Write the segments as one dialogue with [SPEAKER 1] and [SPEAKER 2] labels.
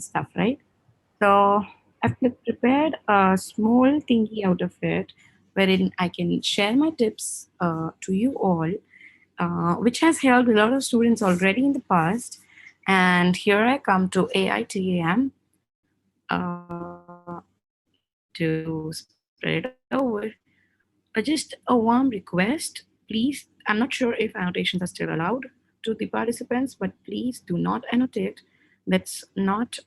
[SPEAKER 1] stuff, right? So I've prepared a small thingy out of it wherein I can share my tips to you all, which has helped a lot of students already in the past. And here I come to AITAM to spread it over. Just a warm request, please. I'm not sure if annotations are still allowed to the participants, but please do not annotate. That's not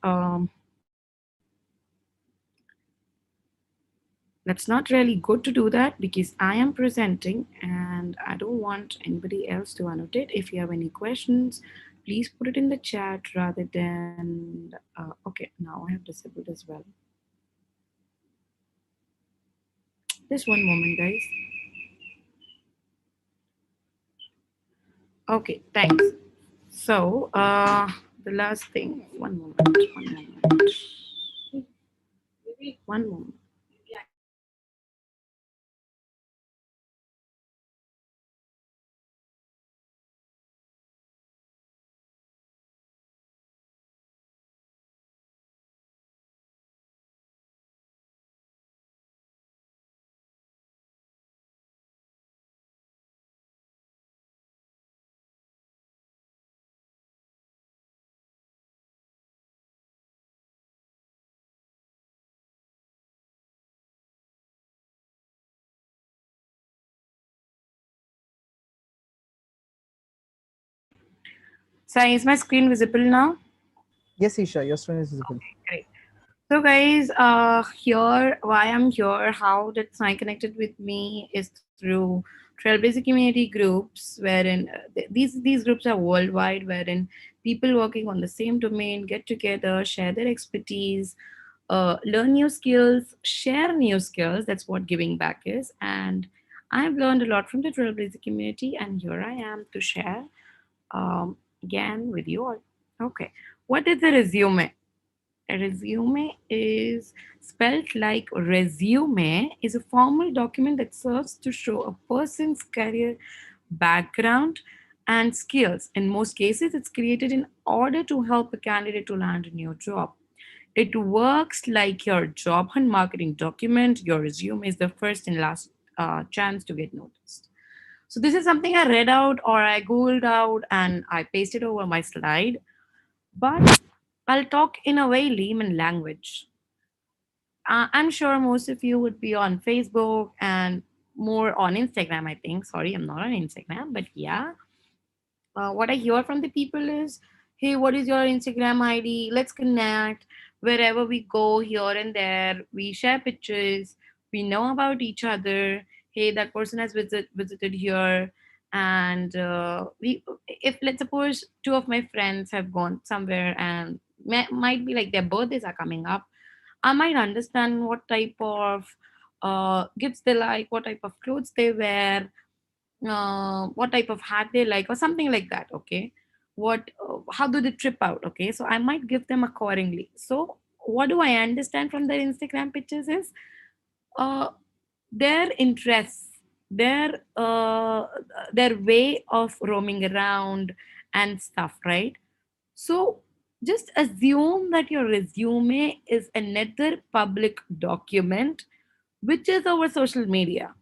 [SPEAKER 1] that's not really good to do that because I am presenting and I don't want anybody else to annotate. If you have any questions, please put it in the chat rather than. Okay, now I have disabled as well. Just one moment, guys. Okay, thanks. So, the last thing, one moment. So, is my screen visible now?
[SPEAKER 2] Yes, Isha, your screen is visible.
[SPEAKER 1] Okay, great. So, guys, here, why I'm here, how that sign connected with me is through Trailblazer community groups, wherein these groups are worldwide, wherein people working on the same domain get together, share their expertise, learn new skills, share new skills. That's what giving back is. And I've learned a lot from the Trailblazer community, and here I am to share again with you all. Okay, what is the resume? A resume is spelled like resume is a formal document that serves to show a person's career background and skills. In most cases, it's created in order to help a candidate to land a new job. It works like your job hunt marketing document. Your resume is the first and last chance to get noticed. So this is something I read out or I googled out and I pasted over my slide. But I'll talk in a very layman language. I'm sure most of you would be on Facebook and more on Instagram, I think. Sorry, I'm not on Instagram, but yeah. What I hear from the people is, hey, what is your Instagram ID? Let's connect. Wherever we go, here and there, we share pictures. We know about each other. Hey, that person has visited here. And if let's suppose two of my friends have gone somewhere and might be like their birthdays are coming up, I might understand what type of gifts they like, what type of clothes they wear, what type of hat they like, or something like that. Okay, what, how do they trip out? Okay, so I might give them accordingly. So what do I understand from their Instagram pictures is uh, their interests, their way of roaming around and stuff, right? So just assume that your resume is another public document, which is over social media.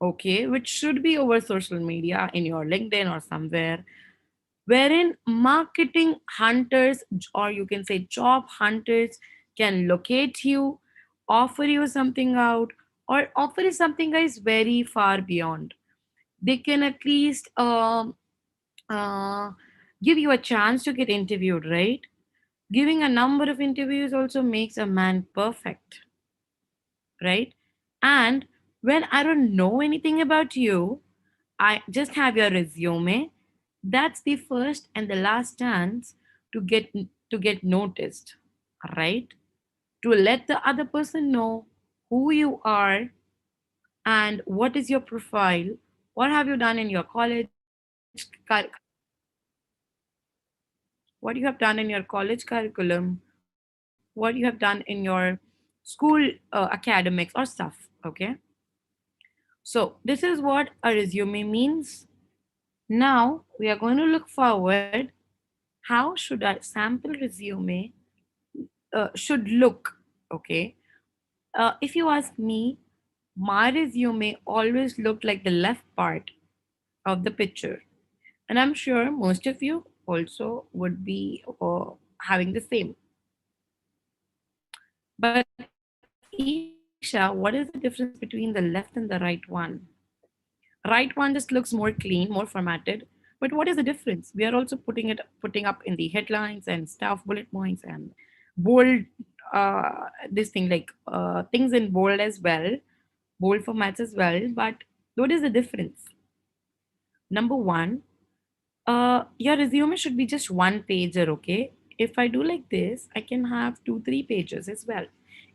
[SPEAKER 1] Okay, which should be over social media in your LinkedIn or somewhere, wherein marketing hunters, or you can say job hunters, can locate you, offer you something out, or offer you something guys very far beyond. They can at least uh, give you a chance to get interviewed, right? Giving a number of interviews also makes a man perfect, right? And when I don't know anything about you, I just have your resume. That's the first and the last chance to get noticed, right? To let the other person know who you are and what is your profile, what have you done in your what you have done in your college curriculum, what you have done in your school academics or stuff. Okay, so this is what a resume means. Now we are going to look forward. How should a sample resume should look. Okay. If you ask me, my resume always looked like the left part of the picture. And I'm sure most of you also would be having the same. But Isha, what is the difference between the left and the right one? Right one just looks more clean, more formatted. But what is the difference? We are also putting up in the headlines and stuff, bullet points and bold this thing like things in bold as well, bold formats as well. But what is the difference? Number one, your resume should be just one pager, okay? If I do like this, I can have two, three pages as well.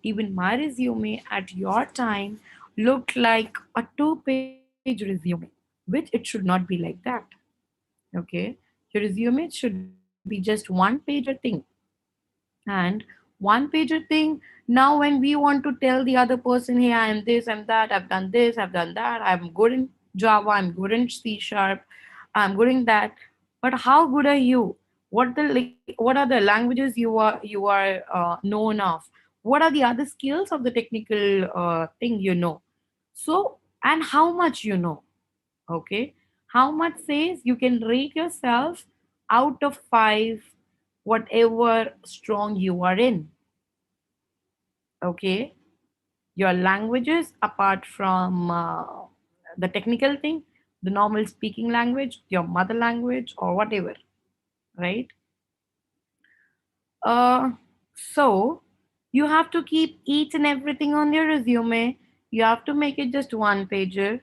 [SPEAKER 1] Even my resume at your time looked like a two-page resume, which it should not be like that, okay? Your resume should be just one-pager thing, and one pager thing. Now when we want to tell the other person, hey, I am this, I'm that, I've done this, I've done that, I'm good in Java, I'm good in C sharp, I'm good in that. But how good are you? What are the languages you are known of? What are the other skills of the technical thing you know? So, and how much you know? Okay, how much says you can rate yourself out of 5, whatever strong you are in. Okay, your languages apart from the technical thing, the normal speaking language, your mother language or whatever, right? Uh so you have to keep each and everything on your resume. You have to make it just one pager.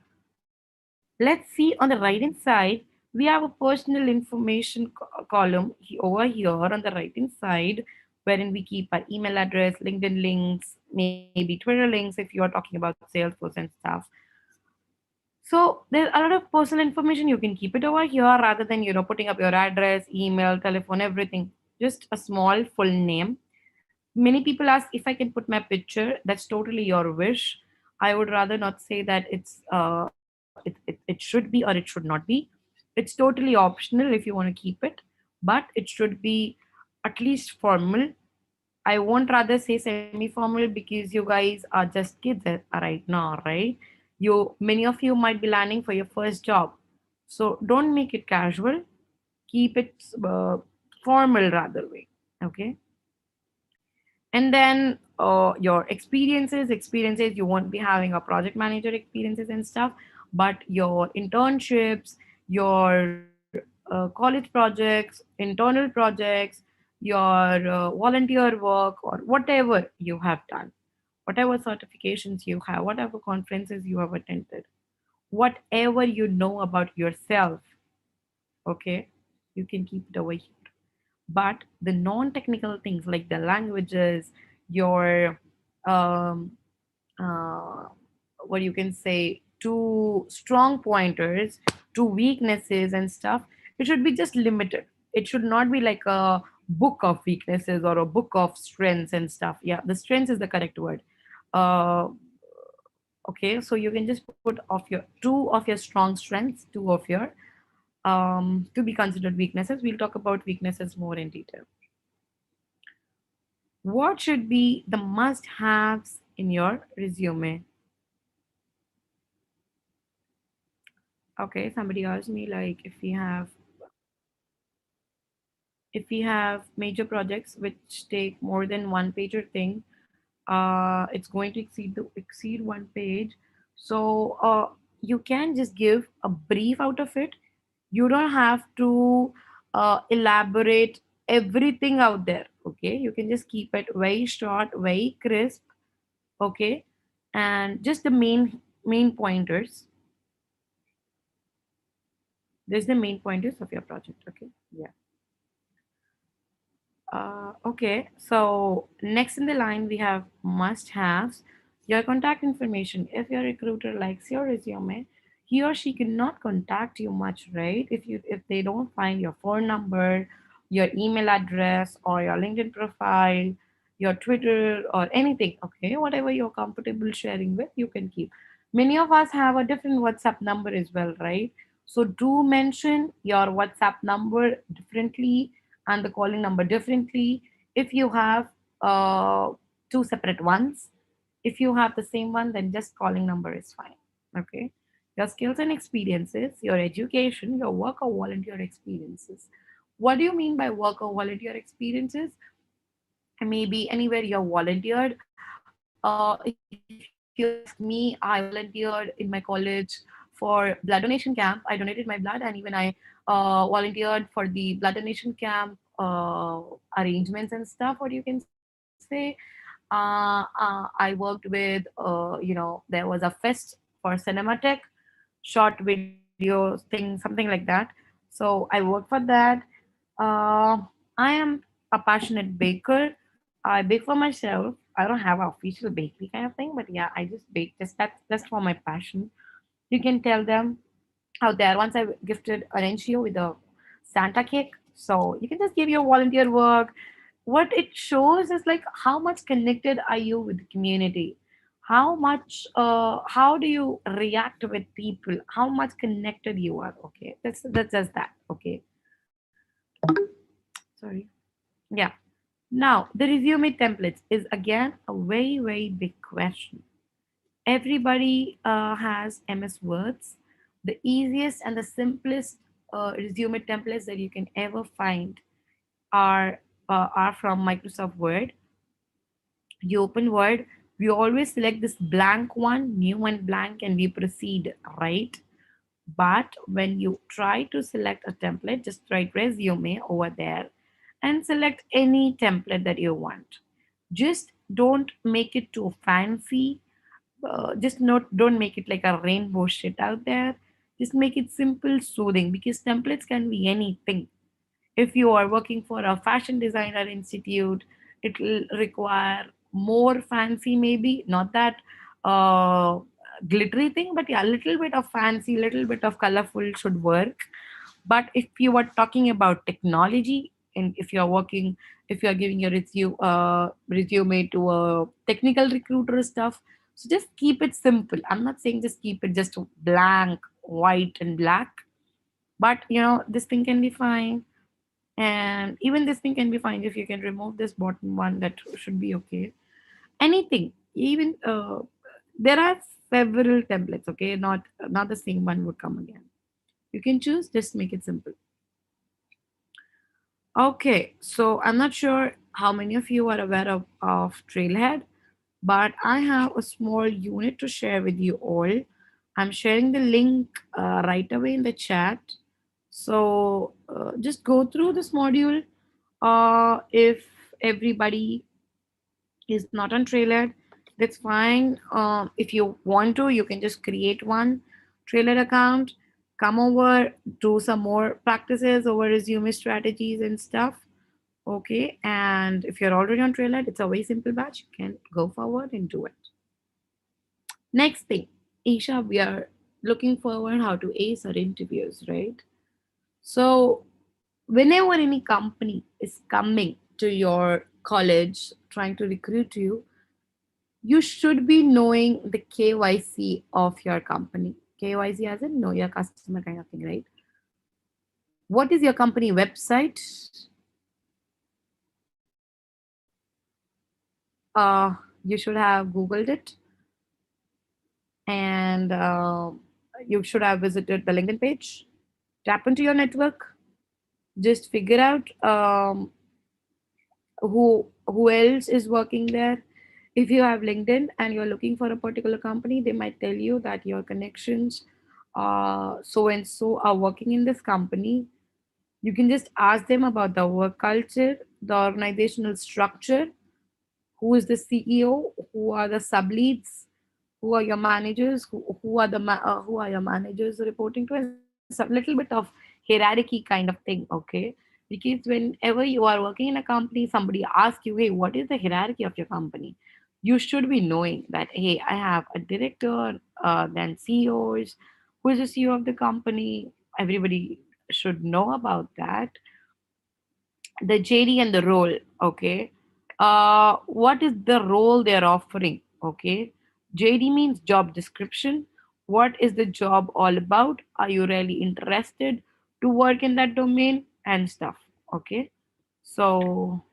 [SPEAKER 1] Let's see, on the right hand side we have a personal information column over here on the right hand side, wherein we keep our email address, LinkedIn links, maybe Twitter links if you are talking about Salesforce and stuff. So there's a lot of personal information. You can keep it over here rather than putting up your address, email, telephone, everything. Just a small full name. Many people ask if I can put my picture. That's totally your wish. I would rather not say that it should be or it should not be. It's totally optional if you want to keep it, but it should be at least formal. I won't rather say semi-formal because you guys are just kids right now, right? Many of you might be landing for your first job, so don't make it casual. Keep it formal rather way. Okay, and then your experiences. You won't be having a project manager experiences and stuff, but your internships, your college projects, internal projects, your volunteer work, or whatever you have done, whatever certifications you have, whatever conferences you have attended, whatever you know about yourself, okay, you can keep it over here. But the non-technical things like the languages, your um, uh, what you can say, to strong pointers, to weaknesses and stuff, it should be just limited. It should not be like a book of weaknesses or a book of strengths and stuff. Yeah, the strengths is the correct word. uh, okay, so you can just put off your two of your strong strengths, two of your to be considered weaknesses. We'll talk about weaknesses more in detail. What should be the must haves in your resume? Okay, somebody asked me like if we have major projects which take more than one pager thing, it's going to exceed one page. So you can just give a brief out of it. You don't have to elaborate everything out there. Okay, you can just keep it very short, very crisp. Okay, and just the main pointers. There's the main pointers of your project. Okay, yeah. Okay, so next in the line we have must haves. Your contact information. If your recruiter likes your resume, he or she cannot contact you much, right? If they don't find your phone number, your email address, or your LinkedIn profile, your Twitter, or anything, okay, whatever you're comfortable sharing with, you can keep. Many of us have a different WhatsApp number as well, right? So do mention your WhatsApp number differently and the calling number differently. If you have uh, two separate ones. If you have the same one, then just calling number is fine. Okay. Your skills and experiences, your education, your work or volunteer experiences. What do you mean by work or volunteer experiences? Maybe anywhere you're volunteered. If you ask me, I volunteered in my college for blood donation camp. I donated my blood, and even I volunteered for the blood donation camp arrangements and stuff. What you can say, I worked with, there was a fest for Cinematech, short videos thing, something like that. So I worked for that. I am a passionate baker. I bake for myself. I don't have an official bakery kind of thing, but yeah, I just bake. Just for my passion. You can tell them out there. Once I gifted an NGO with a Santa cake, so you can just give your volunteer work. What it shows is like how much connected are you with the community, how do you react with people, how much connected you are. Okay, that's just that. Okay, sorry. Yeah. Now the resume templates is again a very big question. Everybody has MS Words. The easiest and the simplest resume templates that you can ever find are from Microsoft Word. You open Word, we always select this blank one, new and blank, and we proceed, right? But when you try to select a template, just write resume over there and select any template that you want. Just don't make it too fancy. Just not don't make it like a rainbow shit out there. Just make it simple, soothing, because templates can be anything. If you are working for a fashion designer institute, it will require more fancy, maybe not that uh, glittery thing, but yeah, a little bit of fancy, little bit of colorful should work. But if you are talking about technology, and if you are giving your resume to a technical recruiter stuff, so just keep it simple. I'm not saying just keep it just blank, white and black, but this thing can be fine. And even this thing can be fine if you can remove this bottom one, that should be okay. Anything, even there are several templates, okay, not the same one would come again. You can choose, just make it simple. Okay, so I'm not sure how many of you are aware of Trailhead, but I have a small unit to share with you all. I'm sharing the link right away in the chat. So just go through this module. If everybody is not on Trailhead, that's fine. If you want to, you can just create one Trailhead account, come over, do some more practices over resume strategies and stuff. Okay, and if you're already on Trailhead, it's a very simple batch. You can go forward and do it. Next thing, Isha, we are looking forward how to ace our interviews, right? So whenever any company is coming to your college trying to recruit you, you should be knowing the KYC of your company. KYC as in know your customer kind of thing, right? What is your company website? You should have Googled it, and you should have visited the LinkedIn page. Tap into your network. Just figure out who else is working there. If you have LinkedIn and you're looking for a particular company, they might tell you that your connections so and so are working in this company. You can just ask them about the work culture, the organizational structure, who is the CEO, who are the sub leads, who are your managers, who are your managers reporting to, and some little bit of hierarchy kind of thing. Okay, because whenever you are working in a company, somebody asks you, hey, what is the hierarchy of your company? You should be knowing that, hey, I have a director, then CEOs, who is the CEO of the company. Everybody should know about that. The JD and the role. Okay, what is the role they're offering? Okay, JD means job description. What is the job all about? Are you really interested to work in that domain and stuff? Okay, so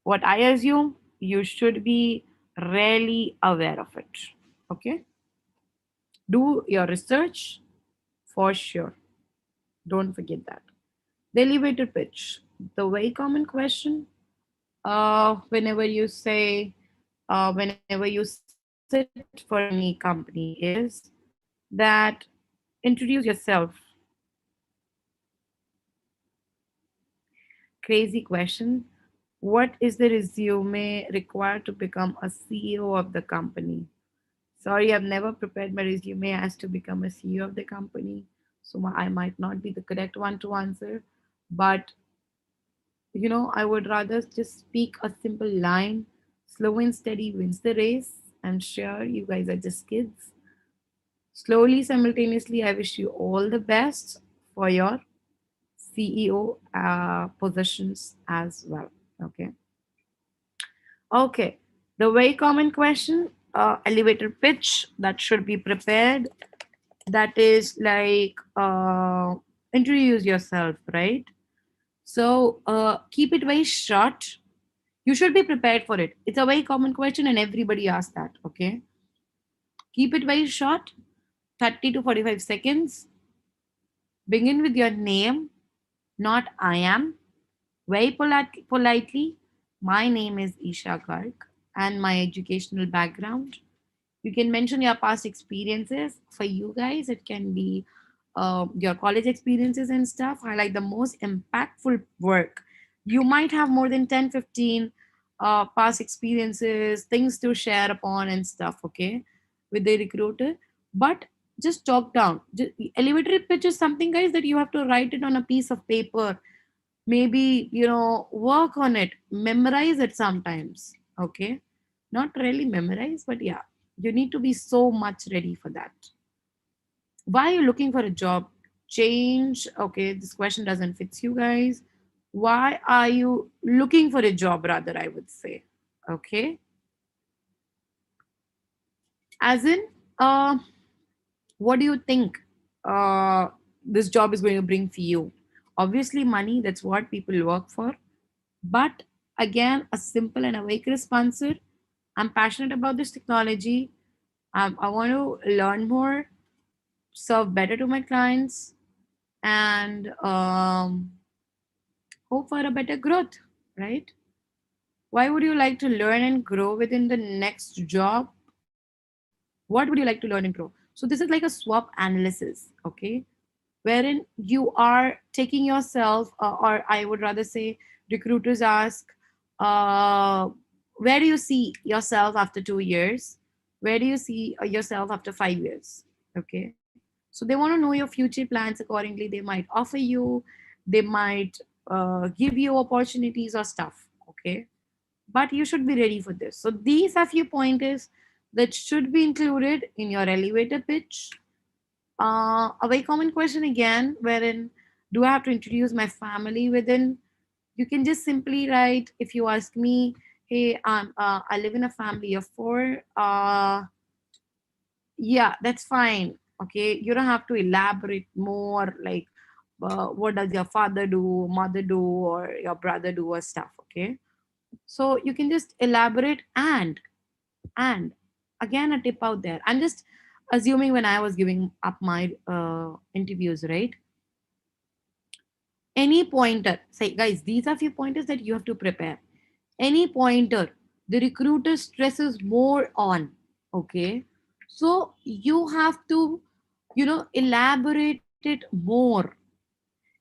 [SPEAKER 1] What I assume, you should be really aware of it. Okay? Do your research for sure. Don't forget that. The elevator pitch. The very common question whenever you say, whenever you sit for any company is that introduce yourself. Crazy question. What is the resume required to become a CEO of the company? Sorry, I've never prepared my resume as to become a CEO of the company, so I might not be the correct one to answer. But I would rather just speak a simple line: slow and steady wins the race. I'm sure you guys are just kids. Slowly, simultaneously, I wish you all the best for your CEO positions as well. Okay. Okay. The very common question, elevator pitch that should be prepared. That is like introduce yourself, right? So keep it very short. You should be prepared for it. It's a very common question, and everybody asks that. Okay. Keep it very short, 30 to 45 seconds. Begin with your name, not I am. Very politely, my name is Isha Garg and my educational background. You can mention your past experiences. For you guys, it can be your college experiences and stuff. Highlight the most impactful work. You might have more than 10, 15 past experiences, things to share upon and stuff, okay, with the recruiter. But just talk down. Elevator pitch is something, guys, that you have to write it on a piece of paper. Maybe, work on it, memorize it sometimes, okay? Not really memorize, but yeah, you need to be so much ready for that. Why are you looking for a job change? Okay, this question doesn't fit you guys. Why are you looking for a job, rather, I would say? Okay, as in, uh what do you think this job is going to bring for you? Obviously money, that's what people work for. But again, a simple and a very crisp answer: I'm passionate about this technology. I want to learn more, serve better to my clients, and hope for a better growth, right? Why would you like to learn and grow within the next job? What would you like to learn and grow? So, this is like a swap analysis, okay? Wherein you are taking yourself, or I would rather say, recruiters ask, uh, where do you see yourself after 2 years? Where do you see yourself after 5 years? Okay. So they want to know your future plans accordingly. They might offer you, they might give you opportunities or stuff. Okay. But you should be ready for this. So these are few pointers that should be included in your elevator pitch. A very common question again, wherein do I have to introduce my family within? You can just simply write, if you ask me, hey, I live in a family of four. Yeah, that's fine. Okay, you don't have to elaborate more, like what does your father do, mother do, or your brother do, or stuff. Okay, so you can just elaborate. And again, a tip out there, I'm just assuming when I was giving up my interviews, right? Any pointer, say, guys, these are few pointers that you have to prepare. Any pointer the recruiter stresses more on, okay, so you have to elaborate it more.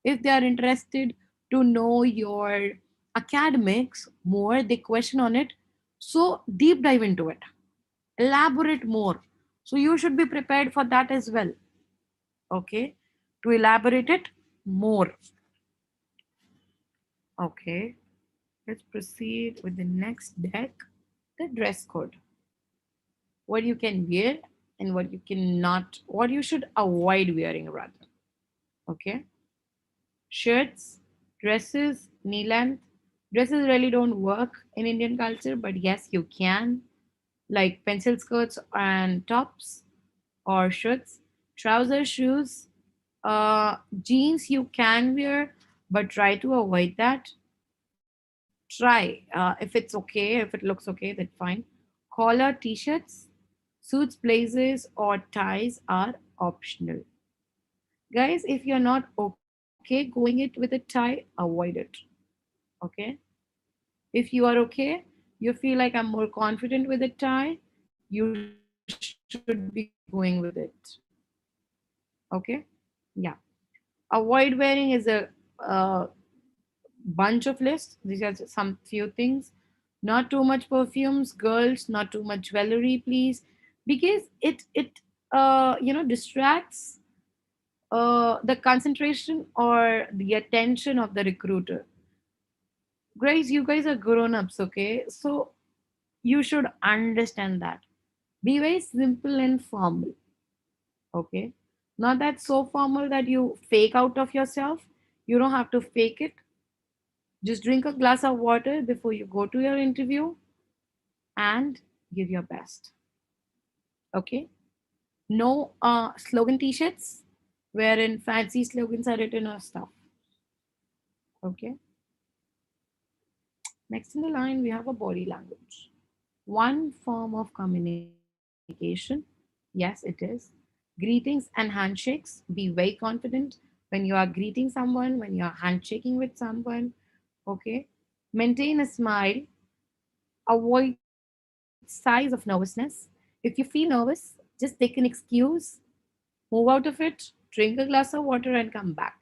[SPEAKER 1] If they are interested to know your academics more, they question on it, so deep dive into it, elaborate more. So you should be prepared for that as well, okay, to elaborate it more. Okay, let's proceed with the next deck: the dress code. What you can wear and what you cannot, what you should avoid wearing, rather. Okay, shirts, dresses, knee length. Dresses really don't work in Indian culture, but yes, you can, like pencil skirts and tops, or shirts. Trousers, shoes, jeans you can wear, but try to avoid that. Try. If it's okay, if it looks okay, that's fine. Collar t-shirts, suits, blazers, or ties are optional. Guys, if you're not okay going it with a tie, avoid it. Okay? If you are okay, you feel like I'm more confident with a tie, you should be going with it. Okay? Yeah. Avoid wearing is a uh, bunch of lists. These are some few things. Not too much perfumes, girls. Not too much jewelry, please, because it distracts the concentration or the attention of the recruiter. Guys, you guys are grown-ups, okay? So you should understand that. Be very simple and formal, okay? Not that so formal that you fake out of yourself. You don't have to fake it. Just drink a glass of water before you go to your interview and give your best. Okay? No slogan t-shirts wherein fancy slogans are written or stuff. Okay? Next in the line, we have a body language. One form of communication. Yes, it is. Greetings and handshakes. Be very confident when you are greeting someone, when you are handshaking with someone. Okay? Maintain a smile. Avoid sighs of nervousness. If you feel nervous, just take an excuse, move out of it, drink a glass of water, and come back.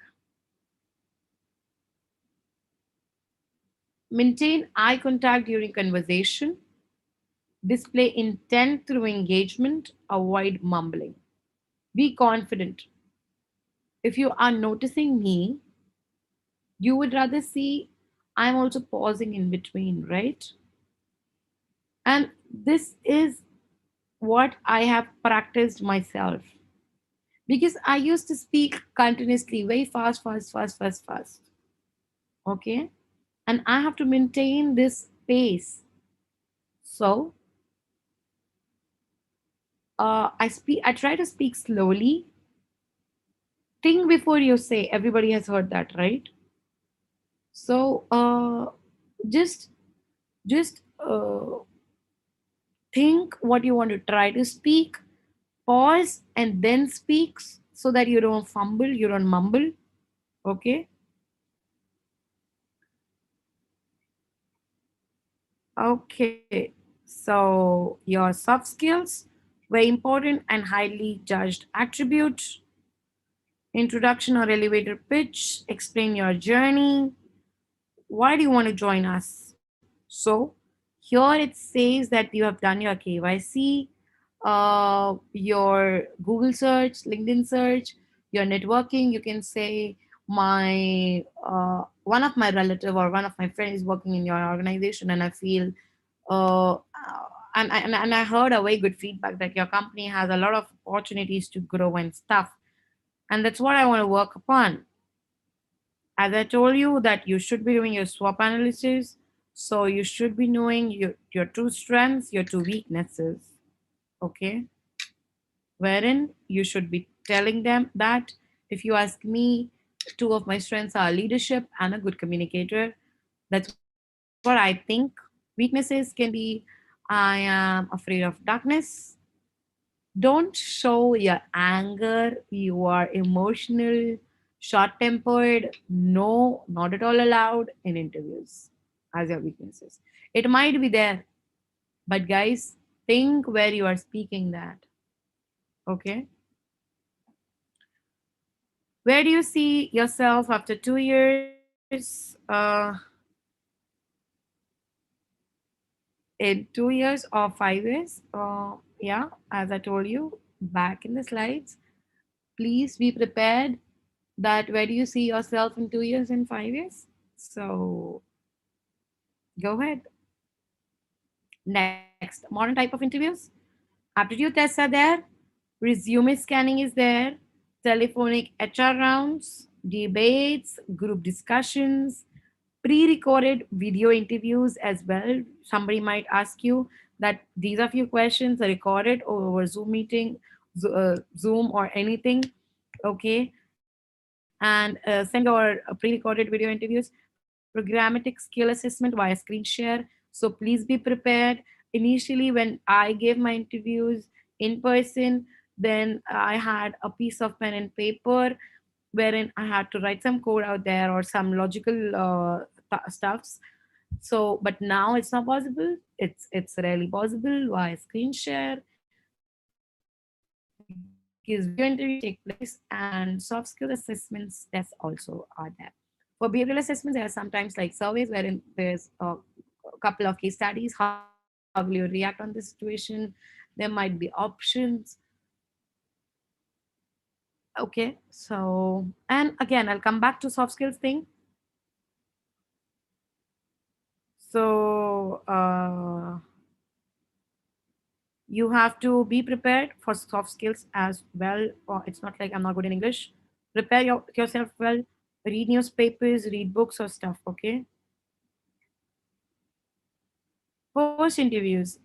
[SPEAKER 1] Maintain eye contact during conversation. Display intent through engagement. Avoid mumbling. Be confident. If you are noticing me, you would rather see I'm also pausing in between, right? And this is what I have practiced myself because I used to speak continuously, very fast, fast, fast, fast, fast. Okay. And I have to maintain this pace. So I try to speak slowly. Think before you say. Everybody has heard that, right? So just just think what you want to try to speak, pause and then speak so that you don't fumble, you don't mumble. Okay. Okay. So your soft skills, very important and highly judged attribute. Introduction or elevator pitch, explain your journey. Why do you want to join us? So here it says that you have done your KYC, your Google search, LinkedIn search, your networking. You can say my one of my relative or one of my friends is working in your organization, and I feel uh, and I heard a very good feedback that your company has a lot of opportunities to grow and stuff, and that's what I want to work upon. As I told you that you should be doing your SWOT analysis, so you should be knowing your two strengths, your two weaknesses, okay? Wherein you should be telling them that if you ask me, two of my strengths are leadership and a good communicator. That's what I think. Weaknesses can be I am afraid of darkness. Don't show your anger, you are emotional, short tempered. No, not at all allowed in interviews as your weaknesses. It might be there, but guys, think where you are speaking that. Okay. Where do you see yourself after 2 years? In 2 years or 5 years? Yeah, as I told you back in the slides, please be prepared that where do you see yourself in 2 years and 5 years. So go ahead. Next, modern type of interviews. Aptitude tests are there, resume scanning is there, telephonic HR rounds, debates, group discussions, pre-recorded video interviews as well. Somebody might ask you that these are few questions are recorded over Zoom meeting, Zoom or anything. Okay. And send your pre-recorded video interviews. programmatic skill assessment via screen share. So please be prepared. Initially, when I gave my interviews in person, then I had a piece of pen and paper wherein I had to write some code out there or some logical stuffs. So, but now it's not possible. It's rarely possible via screen share because video interviews take place and soft skills assessments tests also are there. For behavioral assessments, there are sometimes like surveys wherein there's a couple of case studies. How will you react on this situation? There might be options. Okay, so and again, I'll come back to soft skills thing. So you have to be prepared for soft skills as well. It's not like I'm not good in English. Prepare yourself well. Read newspapers, read books or stuff. Okay. Post interviews.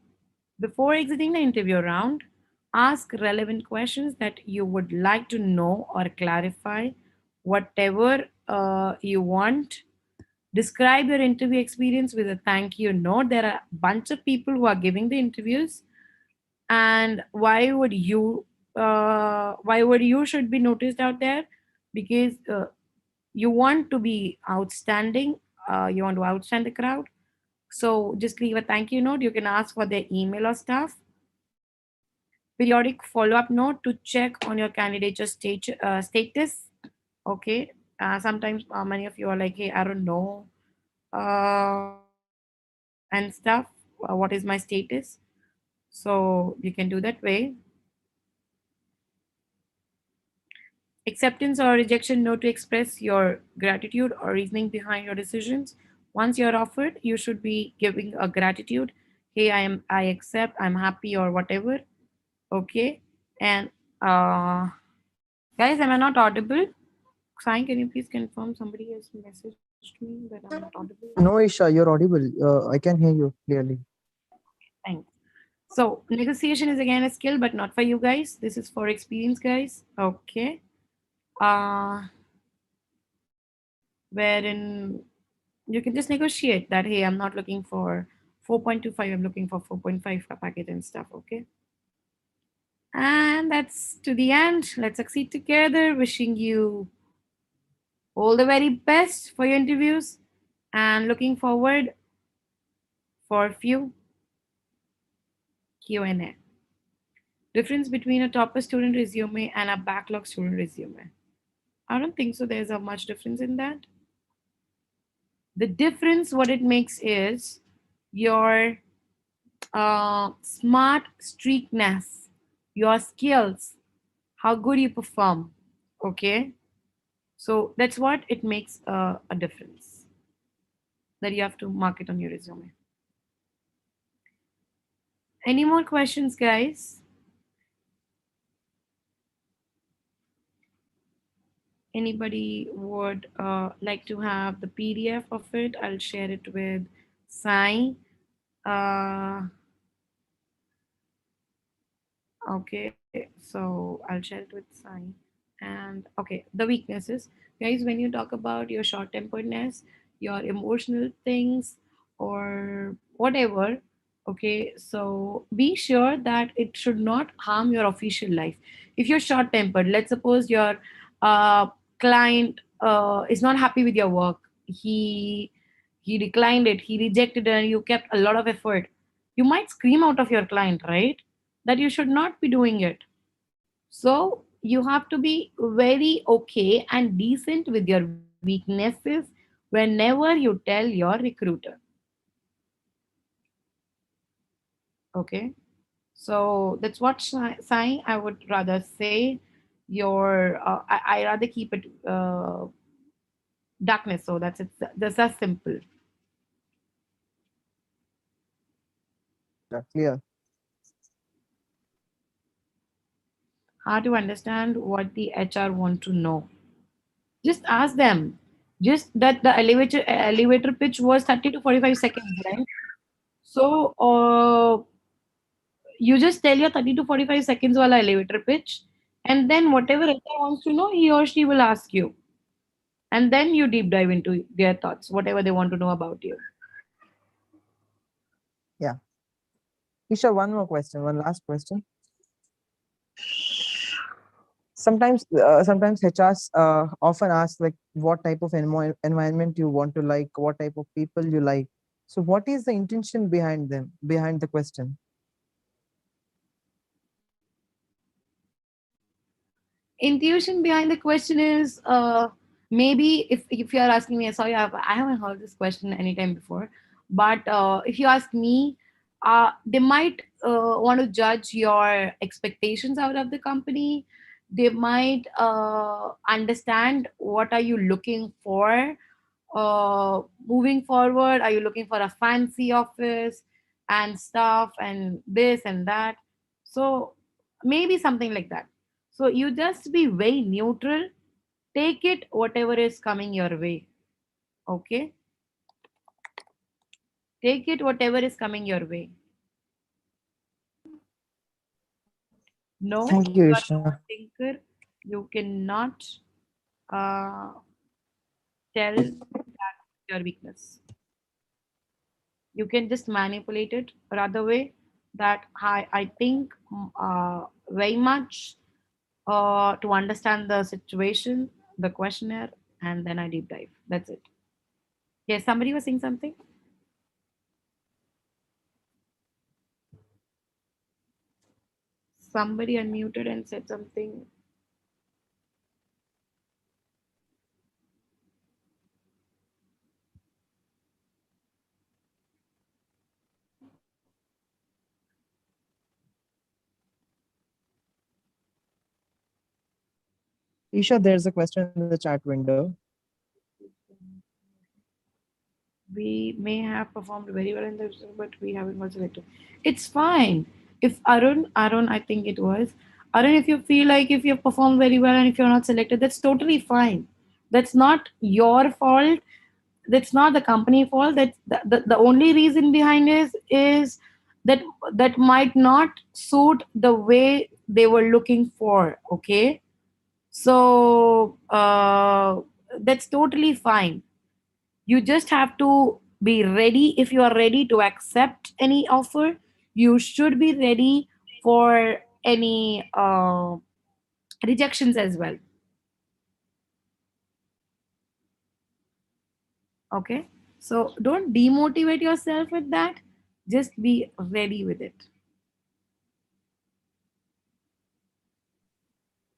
[SPEAKER 1] Before exiting the interview round, ask relevant questions that you would like to know or clarify. Whatever you want. Describe your interview experience with a thank you note. There are a bunch of people who are giving the interviews, and why would you should be noticed out there? Because you want to be outstanding. You want to outstand the crowd. So just leave a thank you note. You can ask for their email or stuff. Periodic follow-up note to check on your candidature status. Okay. Sometimes many of you are like, hey, I don't know and stuff. What is my status? So you can do that way. Acceptance or rejection note to express your gratitude or reasoning behind your decisions. Once you're offered, you should be giving a gratitude. Hey, I accept, I'm happy or whatever. Okay. And guys, am I not audible? Sai, can you please confirm somebody has messaged me that I'm not audible?
[SPEAKER 2] No, Isha, you're audible. I can hear you clearly.
[SPEAKER 1] Thanks. So negotiation is again a skill, but not for you guys. This is for experienced guys. Okay. Uh Wherein you can just negotiate that, hey, I'm not looking for 4.25, I'm looking for 4.5 packet and stuff. Okay. And that's to the end. Let's succeed together. Wishing you all the very best for your interviews and looking forward for a few Q&A. Difference between a topper student resume and a backlog student resume. I don't think so there's a much difference in that. The difference, what it makes is your smart streakness, your skills, how good you perform. Okay, so that's what it makes a difference that you have to mark it on your resume. Any more questions, guys? Anybody would like to have the PDF of it? I'll share it with Sai. Uh, Okay, so I'll share it with Sai. And okay, the weaknesses. Guys, when you talk about your short temperedness, your emotional things, or whatever, okay, so be sure that it should not harm your official life. If you're short tempered, let's suppose your uh, client is not happy with your work, he declined it, he rejected it, and you kept a lot of effort, you might scream out of your client, right? That you should not be doing it. So you have to be very okay and decent with your weaknesses whenever you tell your recruiter. Okay. So that's what sign I would rather say. I rather keep it darkness. So that's it. That's that simple.
[SPEAKER 2] Yeah, clear.
[SPEAKER 1] How to understand what the HR want to know. Just ask them. Just that the elevator pitch was 30 to 45 seconds, right? So you just tell your 30 to 45 seconds wala elevator pitch, and then whatever HR wants to know, he or she will ask you. and then you deep dive into their thoughts, whatever they want to know about you.
[SPEAKER 2] Yeah. Isha, one more question, one last question. Sometimes HRs often ask like what type of environment you want to like, what type of people you like. So what is the intention behind them, behind the question?
[SPEAKER 1] Intuition behind the question is, maybe if you are asking me, sorry, I haven't heard this question anytime before, but if you ask me, they might want to judge your expectations out of the company. They might understand what are you looking for moving forward. Are you looking for a fancy office and stuff and this and that? So maybe something like that. So you just be very neutral, take it whatever is coming your way. Okay, take it whatever is coming your way. No,
[SPEAKER 2] Thank you,
[SPEAKER 1] you are
[SPEAKER 2] Isha.
[SPEAKER 1] no thinker. You cannot uh, tell that your weakness. You can just manipulate it rather way that I think very much to understand the situation, the questionnaire, and then I deep dive. That's it. Yes, somebody was saying something. Somebody unmuted and said something.
[SPEAKER 2] Isha, there's a question in the chat window.
[SPEAKER 1] We may have performed very well in the exam, but we haven't got selected. It's fine. If Arun, I think it was Arun. If you feel like if you've performed very well and if you're not selected, that's totally fine. That's not your fault. That's not the company fault. That's the only reason behind is that that might not suit the way they were looking for. Okay, so that's totally fine. You just have to be ready. If you are ready to accept any offer, you should be ready for any rejections as well. Okay, so don't demotivate yourself with that. Just be ready with it.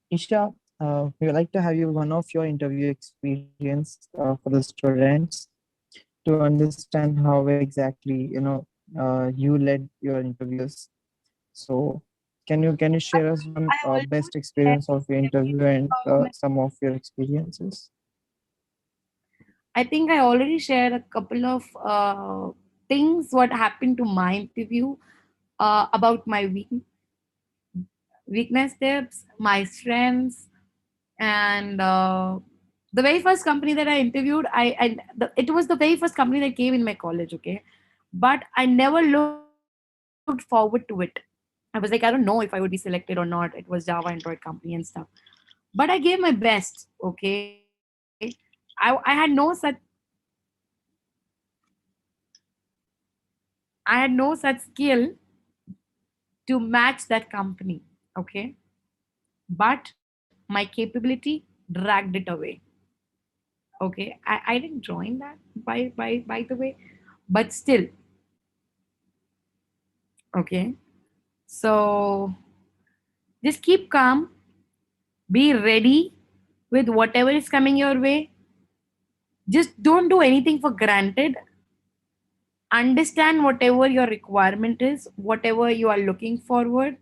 [SPEAKER 2] Isha, we would like to have you one of your interview experience for the students to understand how exactly you led your interviews. So can you share us one
[SPEAKER 1] I
[SPEAKER 2] best
[SPEAKER 1] almost
[SPEAKER 2] experience
[SPEAKER 1] shared
[SPEAKER 2] of your interview and some of your experiences?
[SPEAKER 1] I think I already shared a couple of things what happened to my interview about my weakness tips, my strengths, and the very first company that I interviewed, it was the very first company that came in my college. Okay, but I never looked forward to it. I was like, I don't know if I would be selected or not. It was Java Android company and stuff, but I gave my best. Okay, I had no such I had no such skill to match that company. Okay, but my capability dragged it away. Okay, I didn't join that by the way, but still. Okay, so just keep calm, be ready with whatever is coming your way. Just don't do anything for granted. Understand whatever your requirement is, whatever you are looking forward,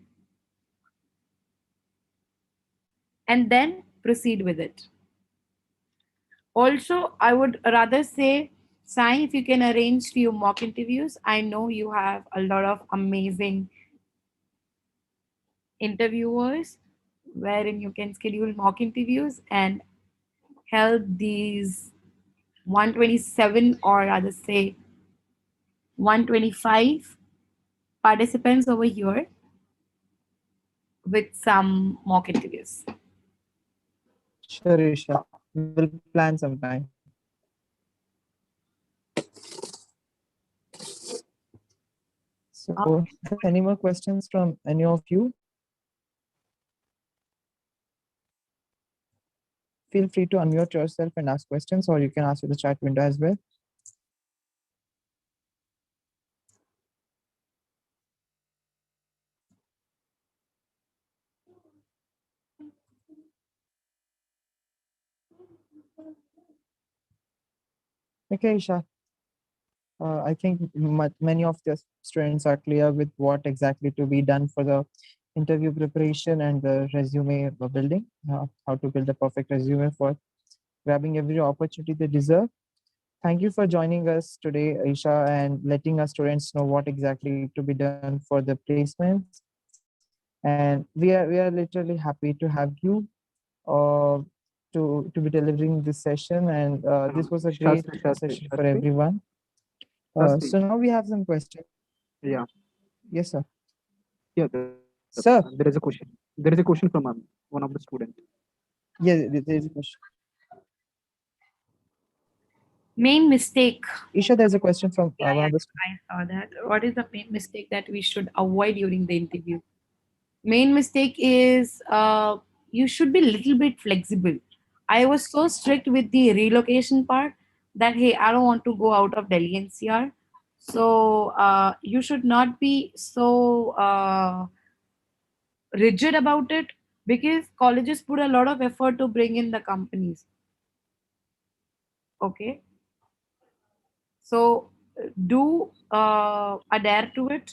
[SPEAKER 1] and then proceed with it. Also, I would rather say, Sai, if you can arrange few mock interviews. I know you have a lot of amazing interviewers wherein you can schedule mock interviews and help these 127, or rather say 125 participants over here with some mock interviews.
[SPEAKER 2] Sure, Isha. We'll plan sometime.
[SPEAKER 1] Uh,
[SPEAKER 2] So, any more questions from any of you? Feel free to unmute yourself and ask questions, or you can ask in the chat window as well. Okay, Isha. I think many of the students are clear with what exactly to be done for the interview preparation and the resume building, how to build a perfect resume for grabbing every opportunity they deserve. Thank you for joining us today, Aisha, and letting us students know what exactly to be done for the placements. And we are literally happy to have you uh, to be delivering this session. And this was a great session for
[SPEAKER 3] Shastri,
[SPEAKER 2] everyone.
[SPEAKER 3] Shastri.
[SPEAKER 2] So now we have some questions.
[SPEAKER 3] Yeah,
[SPEAKER 2] Yes, sir.
[SPEAKER 3] yeah.
[SPEAKER 2] Sir,
[SPEAKER 3] There is a question. There is a question from one of the students.
[SPEAKER 2] yes, there is a question.
[SPEAKER 1] Main mistake.
[SPEAKER 2] Isha, there's a question from
[SPEAKER 1] Yeah,
[SPEAKER 2] one
[SPEAKER 1] yeah,
[SPEAKER 2] of the
[SPEAKER 1] I saw that. What is the main mistake that we should avoid during the interview? Main mistake is you should be a little bit flexible. I was so strict with the relocation part that hey, I don't want to go out of Delhi NCR. So you should not be so rigid about it because colleges put a lot of effort to bring in the companies. Okay, so do adhere to it,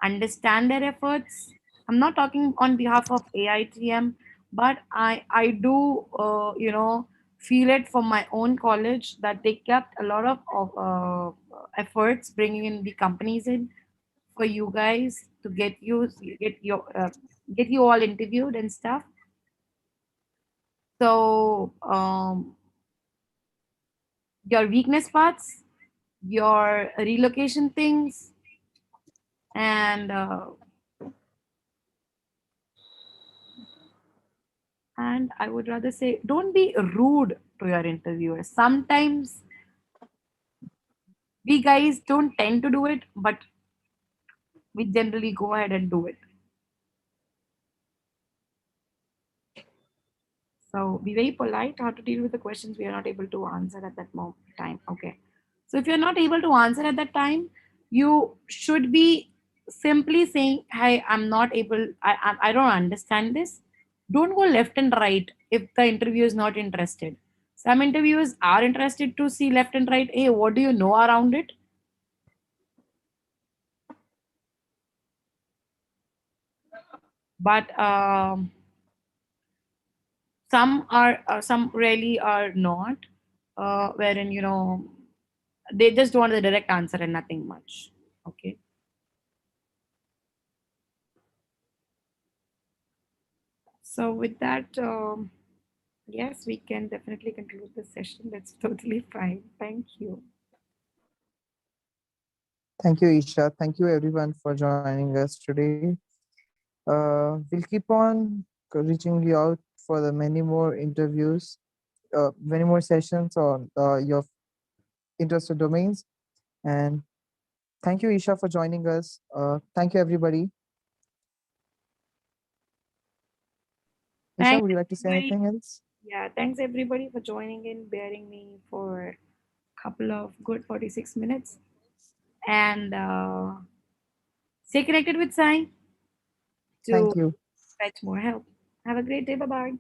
[SPEAKER 1] understand their efforts. I'm not talking on behalf of AITM, but I do feel it from my own college that they kept a lot of efforts bringing in the companies in for you guys to get you all interviewed and stuff. So your weakness parts, your relocation things, and I would rather say don't be rude to your interviewers. Sometimes we guys don't tend to do it, but we generally go ahead and do it. So be very polite how to deal with the questions we are not able to answer at that time. Okay. So if you're not able to answer at that time, you should be simply saying, "Hey, I'm not able. I don't understand this." Don't go left and right if the interviewer is not interested. Some interviewers are interested to see left and right. Hey, what do you know around it? But some really are not, wherein they just want the direct answer and nothing much. Okay. So with that, yes, we can definitely conclude this session. That's totally fine. Thank you.
[SPEAKER 2] Thank you, Isha. Thank you, everyone, for joining us today. We'll keep on reaching you out for the many more interviews, many more sessions on your interested domains. And thank you, Isha, for joining us. Thank you, everybody. Isha,
[SPEAKER 1] Thanks
[SPEAKER 2] would you like to say
[SPEAKER 1] everybody.
[SPEAKER 2] anything else?
[SPEAKER 1] Yeah, thanks everybody for joining in, bearing me for a couple of good 46 minutes. And stay connected with Sai to
[SPEAKER 2] Thank you.
[SPEAKER 1] fetch more help. Have a great day. Bye bye.